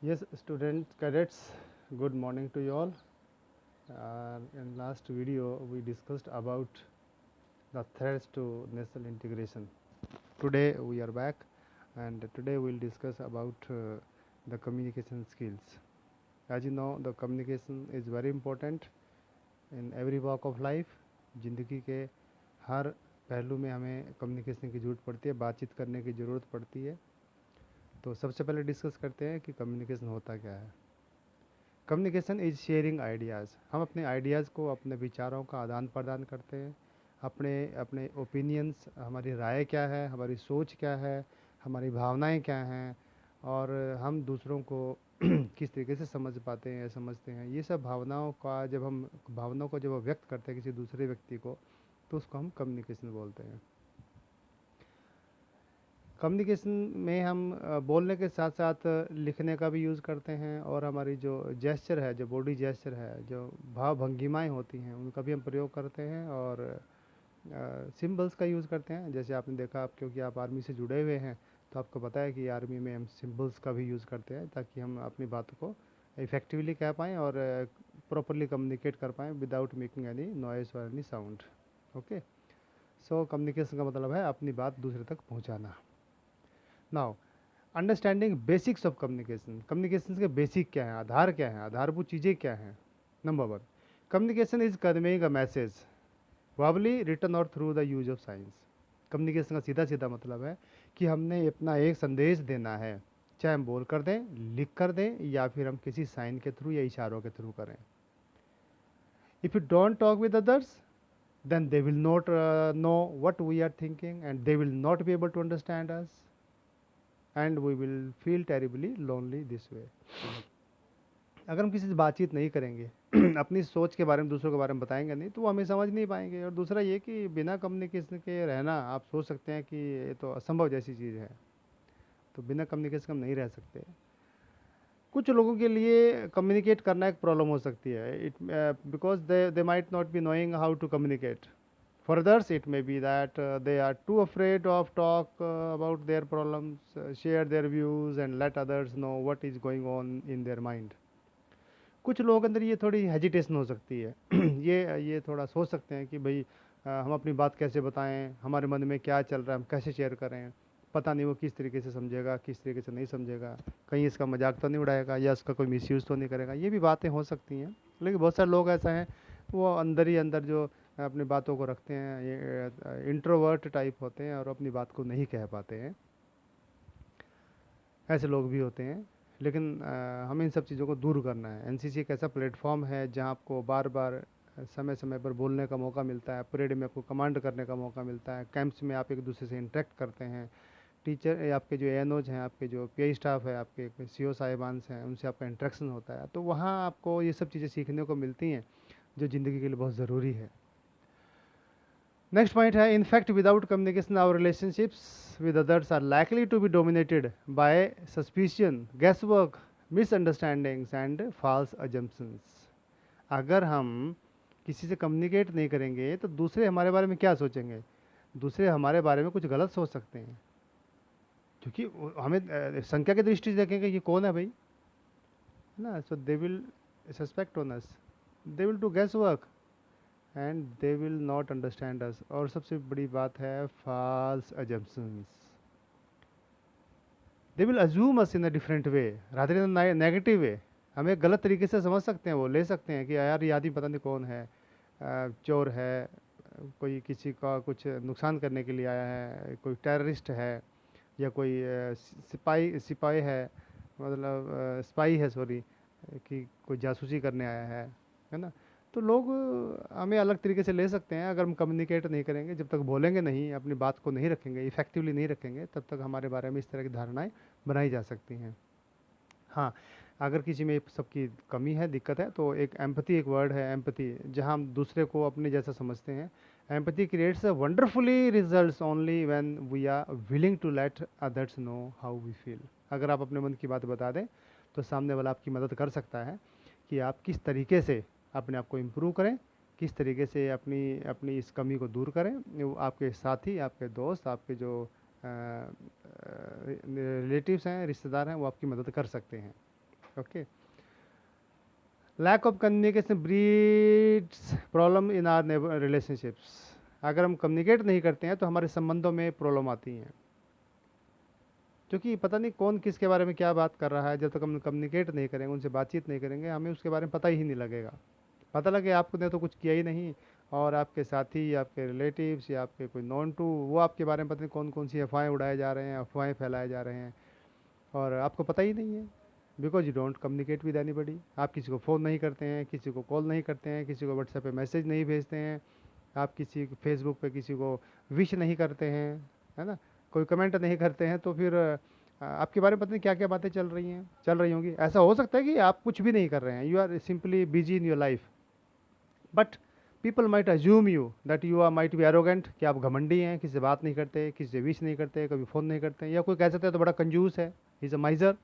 Yes, students, cadets, good morning to you all. In last video, we discussed about the threats to national integration. Today we are back, and today we'll discuss about the communication skills. As you know, the communication is very important in every walk of life. जिंदगी के हर पहलू में हमें communication की ज़रूरत पड़ती है, बातचीत करने की ज़रूरत पड़ती है। तो सबसे पहले डिस्कस करते हैं कि कम्युनिकेशन होता क्या है। Communication is sharing ideas. हम अपने आइडियाज़ को, अपने विचारों का आदान प्रदान करते हैं। अपने अपने ओपिनियंस, हमारी राय क्या है, हमारी सोच क्या है, हमारी भावनाएं क्या हैं, और हम दूसरों को किस तरीके से समझ पाते हैं या समझते हैं, ये सब भावनाओं को जब व्यक्त करते हैं किसी दूसरे व्यक्ति को, तो उसको हम कम्युनिकेशन बोलते हैं। कम्युनिकेशन में हम बोलने के साथ साथ लिखने का भी यूज़ करते हैं, और हमारी जो जेस्चर है, जो बॉडी जेस्चर है, जो भाव भंगिमाएँ होती हैं, उनका भी हम प्रयोग करते हैं, और सिंबल्स का यूज़ करते हैं। जैसे आपने देखा, आप क्योंकि आप आर्मी से जुड़े हुए हैं, तो आपको पता है कि आर्मी में हम सिंबल्स का भी यूज़ करते हैं, ताकि हम अपनी बात को इफ़ेक्टिवली कह पाएँ और प्रॉपरली कम्युनिकेट कर पाएँ विदाउट मेकिंग एनी नॉइस और any sound. Okay, so communication का मतलब है अपनी बात दूसरे तक पहुँचाना। Now, understanding basics of communication. Communication के बेसिक क्या हैं, आधार क्या हैं, आधारभूत चीज़ें क्या हैं। Number one, communication is conveying a message verbally, written और through the use of science. Communication का सीधा सीधा मतलब है कि हमने अपना एक संदेश देना है, चाहे हम बोल कर दें, लिख कर दें, या फिर हम किसी साइन के थ्रू या इशारों के थ्रू करें। If you don't talk with others, then they will not know what we are thinking, and they will not be able to understand us, and we will feel terribly lonely this way. अगर हम किसी से बातचीत नहीं करेंगे अपनी सोच के बारे में दूसरों के बारे में बताएंगे नहीं, तो वो हमें समझ नहीं पाएंगे। और दूसरा ये कि बिना कम्युनिकेशन के रहना, आप सोच सकते हैं कि ये तो असंभव जैसी चीज़ है। तो बिना कम्युनिकेशन हम नहीं रह सकते। कुछ लोगों के लिए कम्युनिकेट करना एक प्रॉब्लम हो सकती है, it because they might not be knowing how to communicate. For others, it may be that they are too afraid of talk about their problems, share their views, and let others know what is going on in their mind. कुछ लोगों के अंदर ये थोड़ी hesitation हो सकती है ये थोड़ा सोच सकते हैं कि भाई हम अपनी बात कैसे बताएं, हमारे मन में क्या चल रहा है, हम कैसे शेयर करें। पता नहीं वो किस तरीके से समझेगा, किस तरीके से नहीं समझेगा, कहीं इसका मजाक तो नहीं उड़ाएगा, या उसका कोई मिसयूज़ तो नहीं करेगा। ये भी बातें हो सकती हैं। लेकिन बहुत सारे लोग ऐसा हैं, वो अंदर ही अंदर जो अपनी बातों को रखते हैं, ये इंट्रोवर्ट टाइप होते हैं और अपनी बात को नहीं कह पाते हैं। ऐसे लोग भी होते हैं। लेकिन हमें इन सब चीज़ों को दूर करना है। एनसीसी एक ऐसा प्लेटफॉर्म है जहाँ आपको बार बार समय समय पर बोलने का मौका मिलता है, परेड में आपको कमांड करने का मौका मिलता है, कैंप्स में आप एक दूसरे से इंटरेक्ट करते हैं, टीचर आपके जो एनओज हैं, आपके जो पीआई स्टाफ है, आपके सीओ साहिबान हैं, उनसे आपका इंटरेक्शन होता है। तो वहाँ आपको ये सब चीज़ें सीखने को मिलती हैं जो ज़िंदगी के लिए बहुत ज़रूरी है। नेक्स्ट पॉइंट है, in fact without communication our relationships with others are likely to be dominated by suspicion, guesswork, misunderstandings and false assumptions. अगर हम किसी से कम्युनिकेट नहीं करेंगे तो दूसरे हमारे बारे में क्या सोचेंगे, दूसरे हमारे बारे में कुछ गलत सोच सकते हैं, क्योंकि हमें संख्या की दृष्टि से देखेंगे ये कौन है भाई, है ना। So they will suspect on us, they will do guess work, and they will not understand us. और सबसे बड़ी बात है false assumptions. They will assume us in a different way rather than negative way. हमें गलत तरीके से समझ सकते हैं, वो ले सकते हैं कि यार ये आदमी पता नहीं कौन है, चोर है, कोई किसी का कुछ नुकसान करने के लिए आया है, कोई टेररिस्ट है, या कोई सिपाही सिपाही है, मतलब स्पाई है, सॉरी, कि कोई जासूसी करने आया है ना। तो लोग हमें अलग तरीके से ले सकते हैं। अगर हम कम्युनिकेट नहीं करेंगे, जब तक बोलेंगे नहीं, अपनी बात को नहीं रखेंगे, इफेक्टिवली नहीं रखेंगे, तब तक हमारे बारे में इस तरह की धारणाएं बनाई जा सकती हैं। हाँ, अगर किसी में सबकी कमी है, दिक्कत है, तो एक एम्पथी, एक वर्ड है एम्पथी, जहाँ हम दूसरे को अपने जैसा समझते हैं। Empathy creates a wonderfully results only when we are willing to let others know how we feel. अगर आप अपने मन की बात बता दें, तो सामने वाला आपकी मदद कर सकता है कि आप किस तरीके से अपने आप को इम्प्रूव करें, किस तरीके से अपनी अपनी इस कमी को दूर करें। वो आपके साथी, आपके दोस्त, आपके जो रिलेटिव्स हैं, रिश्तेदार हैं, वो आपकी मदद कर सकते हैं। Okay, lack of communication breeds problem in our relationships. अगर हम कम्युनिकेट नहीं करते हैं तो हमारे संबंधों में प्रॉब्लम आती हैं, क्योंकि पता नहीं कौन किसके बारे में क्या बात कर रहा है। जब तक हम कम्युनिकेट नहीं करेंगे, उनसे बातचीत नहीं करेंगे, हमें उसके बारे में पता ही नहीं लगेगा। पता लगे आपने तो कुछ किया ही नहीं, और आपके साथी, आपके रिलेटिव्स या आपके कोई नॉन टू, वो आपके बारे में पता नहीं कौन कौन सी अफवाहें उड़ाए जा रहे हैं, अफवाहें फैलाए जा रहे हैं, और आपको पता ही नहीं है। Because you don't communicate with anybody. आप किसी को फ़ोन नहीं करते हैं, किसी को कॉल नहीं करते हैं, किसी को व्हाट्सएप पे मैसेज नहीं भेजते हैं, आप किसी फेसबुक पे किसी को विश नहीं करते हैं, है ना, कोई कमेंट नहीं करते हैं, तो फिर आपके बारे में पता नहीं क्या क्या बातें चल रही होंगी। ऐसा हो सकता है कि आप कुछ भी नहीं कर रहे हैं, you are simply busy in your life, but people might assume you that you are might be arrogant, कि आप घमंडी हैं, किसी से बात नहीं करते, किसी से विश नहीं करते, कभी फ़ोन नहीं करते, या कोई कह सकता है तो बड़ा कंजूस है, इज़ अ माइजर,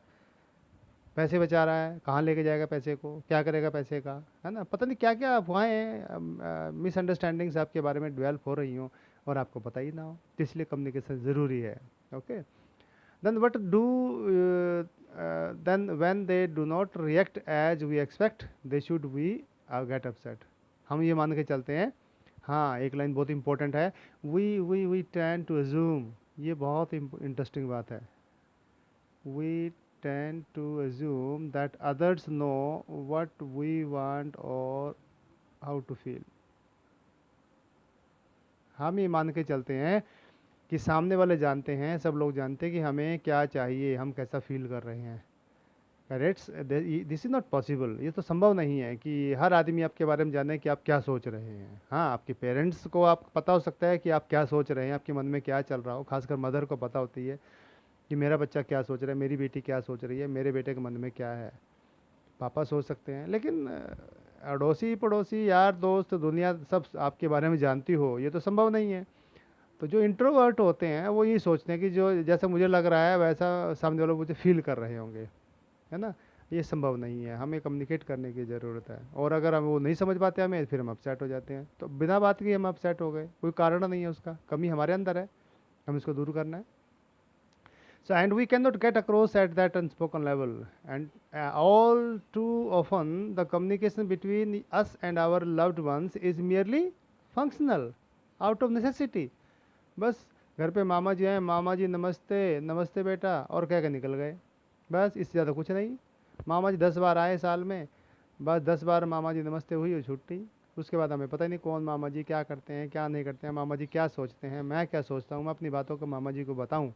पैसे बचा रहा है, कहाँ लेके जाएगा पैसे को, क्या करेगा पैसे का, है ना, पता नहीं क्या क्या अफवाहें, मिसअंडरस्टैंडिंग्स आपके बारे में डेवलप हो रही हों और आपको पता ही ना हो। तो इसलिए कम्युनिकेशन ज़रूरी है। Okay, then what do, then when they do not react as we expect they should we get upset. हम ये मान के चलते हैं, हाँ एक लाइन बहुत इंपॉर्टेंट है, वी टेंड टू अज्यूम, ये बहुत इंटरेस्टिंग बात है, we tend to assume that others know what we want or how to feel। हम ये मान के चलते हैं कि सामने वाले जानते हैं, सब लोग जानते हैं कि हमें क्या चाहिए, हम कैसा फील कर रहे हैं। Correct, this is not possible. ये तो संभव नहीं है कि हर आदमी आपके बारे में जाने कि आप क्या सोच रहे हैं। हाँ, आपके पेरेंट्स को आप पता हो सकता है कि आप क्या सोच रहे हैं, आपके मन में क्या चल रहा हो, खासकर मदर को पता होती है कि मेरा बच्चा क्या सोच रहा है, मेरी बेटी क्या सोच रही है, मेरे बेटे के मन में क्या है। पापा सोच सकते हैं, लेकिन अड़ोसी पड़ोसी यार दोस्त दुनिया सब आपके बारे में जानती हो, ये तो संभव नहीं है। तो जो इंट्रोवर्ट होते हैं वो ये सोचते हैं कि जो जैसा मुझे लग रहा है वैसा सामने वाले मुझे फील कर रहे होंगे, है ना। ये संभव नहीं है, हमें कम्युनिकेट करने की ज़रूरत है। और अगर हम वो नहीं समझ पाते हमें, फिर हम अपसेट हो जाते हैं। तो बिना बात के हम अपसेट हो गए, कोई कारण नहीं है, उसका कमी हमारे अंदर है, हम इसको दूर करना है। So, and we cannot get across at that unspoken level. And all too often, the communication between us and our loved ones is merely functional, out of necessity. बस घर पे मामा जी हैं, मामा जी नमस्ते, नमस्ते बेटा, और कह के निकल गए, बस इससे ज़्यादा कुछ नहीं। मामा जी 10 बार आए साल में, बस 10 बार मामा जी नमस्ते हुई और छुट्टी। उसके बाद हमें पता ही नहीं कौन मामा जी क्या करते हैं, क्या नहीं करते हैं, मामा जी क्या सोचते हैं, मैं क्या सोचता हूँ, मैं अपनी बातों को मामा जी को बताऊँ।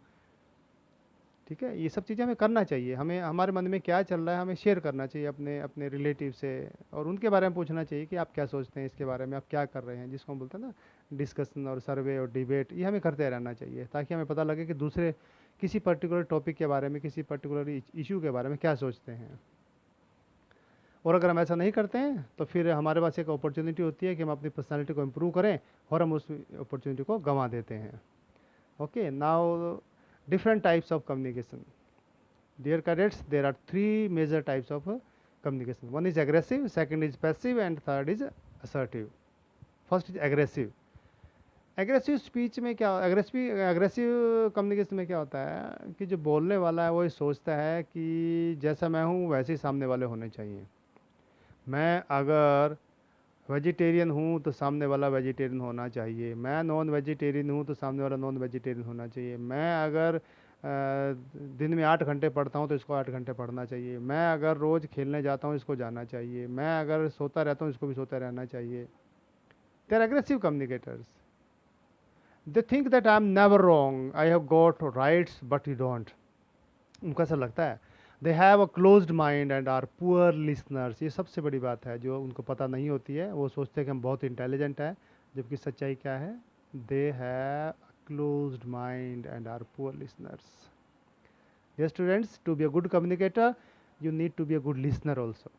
ठीक है, ये सब चीज़ें हमें करना चाहिए, हमें हमारे मन में क्या चल रहा है हमें शेयर करना चाहिए अपने अपने रिलेटिव से, और उनके बारे में पूछना चाहिए कि आप क्या सोचते हैं इसके बारे में, आप क्या कर रहे हैं, जिसको हम बोलते हैं ना डिस्कशन और सर्वे और डिबेट, ये हमें करते रहना चाहिए, ताकि हमें पता लगे कि दूसरे किसी पर्टिकुलर टॉपिक के बारे में, किसी पर्टिकुलर इशू के बारे में क्या सोचते हैं। और अगर हम ऐसा नहीं करते हैं तो फिर हमारे पास एक अपॉर्चुनिटी होती है कि हम अपनी पर्सनैलिटी को इम्प्रूव करें, और हम उस अपॉर्चुनिटी को गंवा देते हैं। Okay, now different types of communication. Dear cadets, there are three major types of communication. One is aggressive, second is passive, and third is assertive. First is aggressive. Aggressive speech में क्या, aggressive communication में क्या होता है कि जो बोलने वाला है वो ये सोचता है कि जैसा मैं हूँ वैसे ही सामने वाले होने चाहिए। मैं अगर वेजिटेरियन हूँ तो सामने वाला वेजिटेरियन होना चाहिए, मैं नॉन वेजिटेरियन हूँ तो सामने वाला नॉन वेजिटेरियन होना चाहिए, मैं अगर दिन में 8 घंटे पढ़ता हूँ तो इसको 8 घंटे पढ़ना चाहिए, मैं अगर रोज़ खेलने जाता हूँ इसको जाना चाहिए, मैं अगर सोता रहता हूँ इसको भी सोता रहना चाहिए। They are aggressive communicators. They think that I am never wrong, I have got rights but you don't. उनको ऐसा लगता है। They have a closed mind and are poor listeners. ये सबसे बड़ी बात है जो उनको पता नहीं होती है। वो सोचते हैं कि हम बहुत इंटेलिजेंट हैं, जबकि सच्चाई क्या है, they have closed mind and are poor listeners. ये students, to be a good communicator you need to be a good listener also.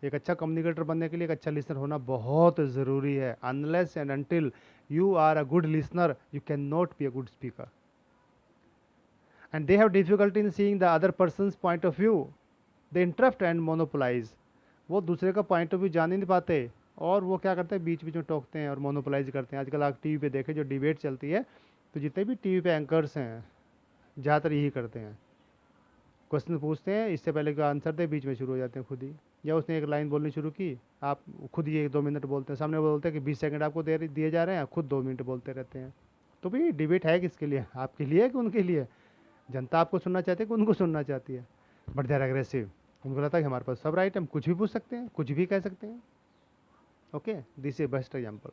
एक अच्छा कम्युनिकेटर बनने के लिए एक अच्छा लिसनर होना बहुत ज़रूरी है। Unless and until you are a good listener you can not be a good speaker. And they have difficulty in seeing the other person's point of view. They interrupt and monopolize. वो दूसरे का point of view जान ही नहीं पाते, और वो क्या करते हैं, बीच बीच में टोकते हैं और मोनोपोलाइज करते हैं। आजकल आप टीवी पे देखें जो डिबेट चलती है, तो जितने भी टीवी पे एंकर्स हैं ज़्यादातर यही करते हैं। क्वेश्चन पूछते हैं, इससे पहले कि आंसर दे बीच में शुरू हो जाते हैं खुद ही, या उसने एक लाइन बोलनी शुरू की, आप खुद ही 1-2 मिनट बोलते हैं, सामने बोलते हैं कि 20 सेकंड आपको दिए जा रहे हैं, खुद 2 मिनट बोलते रहते हैं। तो भाई डिबेट है किसके लिए, आपके लिए कि उनके लिए? जनता आपको सुनना चाहती है कि उनको सुनना चाहती है? बट दे आर एग्रेसिव, उनको लगता है कि हमारे पास सब राइट है, हम कुछ भी पूछ सकते हैं, कुछ भी कह सकते हैं। Okay, this is best example.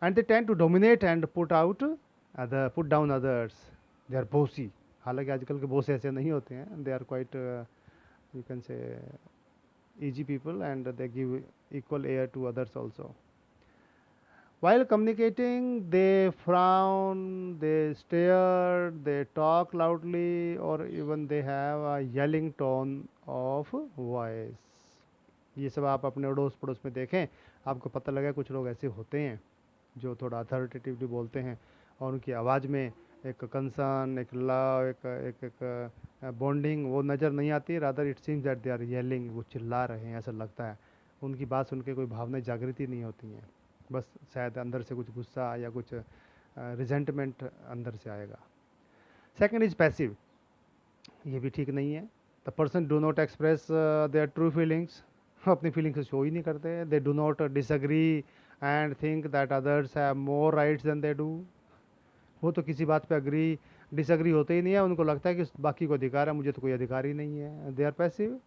And they tend to dominate and put down others. They are bossy. हालांकि आजकल के बोस ऐसे नहीं होते हैं, they are quite, you can say, easy people, and they give equal air to others also. While communicating, they frown, they stare, they talk loudly, or even they have a yelling tone of voice. ये सब आप अपने अड़ोस पड़ोस में देखें, आपको पता लगा कुछ लोग ऐसे होते हैं जो थोड़ा अथॉरिटेटिवली बोलते हैं, और उनकी आवाज़ में एक कंसर्न, एक लव, एक एक एक बॉन्डिंग वो नज़र नहीं आती। Rather it seems that they are yelling, वो चिल्ला रहे हैं ऐसा लगता है। उनकी बात सुन के कोई भावनाएं जागृति नहीं होती हैं, बस शायद अंदर से कुछ गुस्सा या कुछ रिजेंटमेंट अंदर से आएगा। सेकंड इज पैसिव, ये भी ठीक नहीं है। The person do not express their true feelings, अपनी फीलिंग्स शो ही नहीं करते। They do not disagree and think that others have more rights than they do. वो तो किसी बात पे डिसएग्री होते ही नहीं है, उनको लगता है कि बाकी को अधिकार है, मुझे तो कोई अधिकार ही नहीं है। They are passive.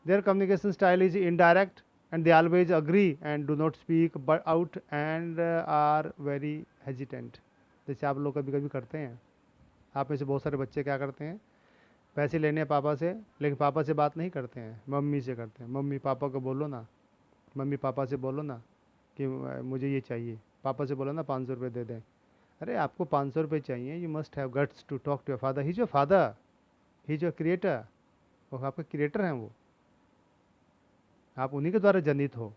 Their communication style is indirect and they always agree and do not speak but out and are very hesitant. जैसे आप लोग कभी कभी करते हैं, आप में से बहुत सारे बच्चे क्या करते हैं, पैसे लेने हैं पापा से, लेकिन पापा से बात नहीं करते हैं, मम्मी से करते हैं। मम्मी पापा को बोलो ना, मम्मी पापा से बोलो ना कि मुझे ये चाहिए, पापा से बोलो ना 500 रुपये दे दें। अरे आपको 500 रुपये चाहिए, you must have guts to talk to your father, he is your father, he is your creator. वो आपके क्रिएटर हैं, वो आप उन्हीं के द्वारा जनित हो।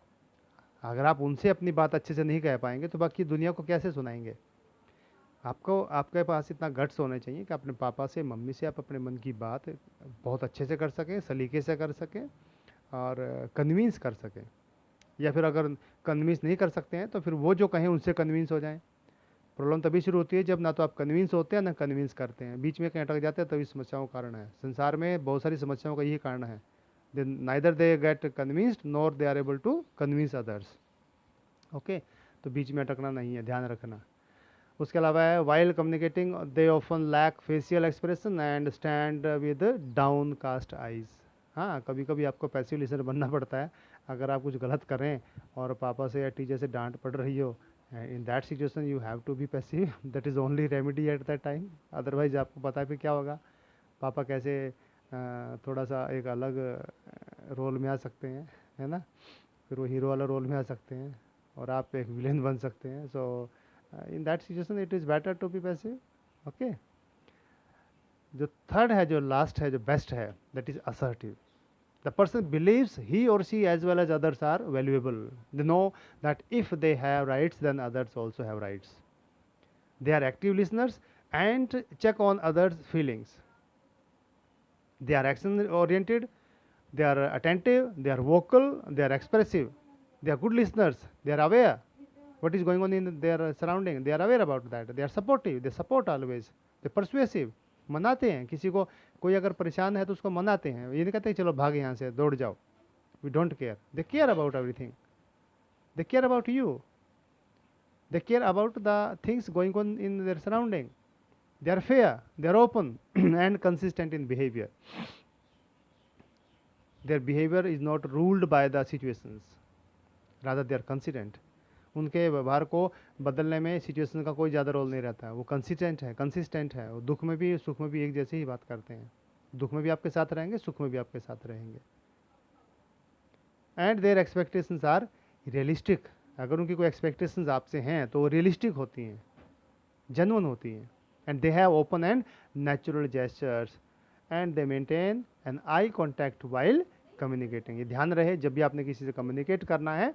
अगर आप उनसे अपनी बात अच्छे से नहीं कह पाएंगे तो बाकी दुनिया को कैसे सुनाएंगे? आपको, आपके पास इतना गट्स होने चाहिए कि अपने पापा से, मम्मी से आप अपने मन की बात बहुत अच्छे से कर सकें, सलीके से कर सकें और कन्विंस कर सकें। या फिर अगर कन्विंस नहीं कर सकते हैं तो फिर वो जो कहें उनसे कन्विंस हो जाएं। प्रॉब्लम तभी शुरू होती है जब ना तो आप कन्विंस होते हैं ना कन्विंस करते हैं, बीच में कहीं अटक जाते हैं, तभी समस्याओं का कारण है। संसार में बहुत सारी समस्याओं का यही कारण है। Neither they get convinced nor they are able to convince others. Okay, तो बीच में अटकना नहीं है, ध्यान रखना। उसके अलावा है while communicating they often lack facial expression and stand with downcast eyes. हाँ, कभी कभी आपको पैसिव लिसनर बनना पड़ता है। अगर आप कुछ गलत करें और पापा से या टीचर से डांट पड़ रही हो, in that situation you have to be passive, that is only remedy at that time. Otherwise आपको पता है फिर क्या होगा, पापा कैसे थोड़ा सा एक अलग रोल में आ सकते हैं, है ना, फिर वो हीरो वाला रोल में आ सकते हैं और आप एक विलेन बन सकते हैं। So in that situation it is better to be passive. Okay, जो थर्ड है, जो लास्ट है, जो बेस्ट है, that is assertive. The person believes he or she as well as others are valuable. They know that if they have rights, then others also have rights. They are active listeners and check on others' feelings. They are action oriented, they are attentive, they are vocal, they are expressive. They are good listeners, they are aware what is going on in their surrounding, they are aware about that. They are supportive, they support always. They are persuasive, मनाते हैं किसी को, कोई अगर परेशान है तो उसको मनाते हैं, ये नहीं कहते चलो भाग यहाँ से दौड़ जाओ। We don't care, they care about everything, they care about you, they care about the things going on in their surrounding. They are fair, they are open and consistent in behaviour. Their behaviour is not ruled by the situations, rather they are consistent. उनके व्यवहार को बदलने में situation का कोई ज़्यादा role नहीं रहता है, वो कंसिस्टेंट है। वो दुख में भी सुख में भी एक जैसे ही बात करते हैं, दुख में भी आपके साथ रहेंगे, सुख में भी आपके साथ रहेंगे। And their expectations are realistic. अगर उनकी कोई एक्सपेक्टेशंस आपसे हैं तो वो रियलिस्टिक होती हैं, जेन्युइन होती हैं। And they have open and natural gestures and they maintain an eye contact while communicating. ये ध्यान रहे, जब भी आपने किसी से कम्युनिकेट करना है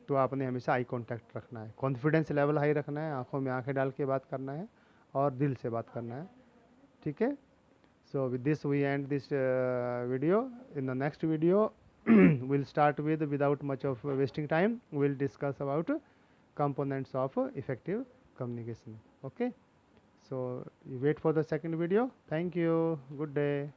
तो आपने हमेशा आई कांटेक्ट रखना है, कॉन्फिडेंस लेवल हाई रखना है, आंखों में आंखें डाल के बात करना है और दिल से बात करना है। ठीक है, so with this we end this video. In the next video will start with, without much of wasting time, will discuss about components of effective communication. Okay, so you wait for the second video. Thank you, good day.